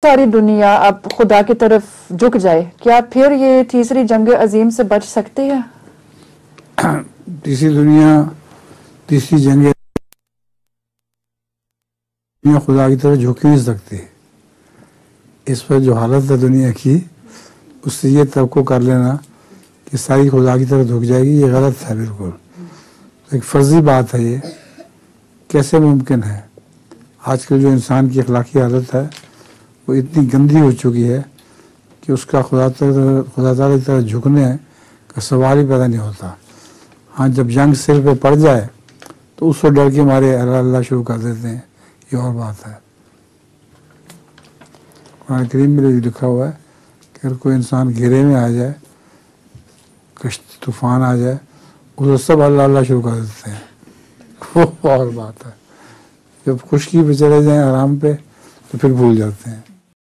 ساری دنیا اب خدا کی طرف جھک جائے، کیا پھر یہ تیسری جنگ عظیم سے بچ سکتے ہیں؟ تیسری جنگ خدا کی طرف جھک ہی نہیں سکتی. اس پر جو حالت ہے دنیا کی، اس سے یہ توقع کر لینا کہ ساری خدا کی طرف جھک جائے گی، یہ غلط ہے بالکل. ایک فرضی بات ہے. یہ کیسے ممکن ہے؟ آج کل جو انسان کی اخلاقی حالت ہے وہ اتنی گندی ہو چکی ہے کہ اس کا خدا تعالیٰ کی طرف جھکنے کا سوال ہی پیدا نہیں ہوتا. ہاں، جب جنگ سر پہ پڑ جائے تو اس کو ڈر کے مارے اللہ اللہ شروع کر دیتے ہیں، یہ اور بات ہے. قرآن کریم میں لکھا ہوا ہے کہ اگر کوئی انسان گھیرے میں آ جائے، کشتی طوفان آ جائے، اس کو سب اللہ اللہ شروع کر دیتے ہیں، وہ اور بات ہے. جب خشکی پہ چلے جائیں آرام پہ تو پھر بھول جاتے ہیں.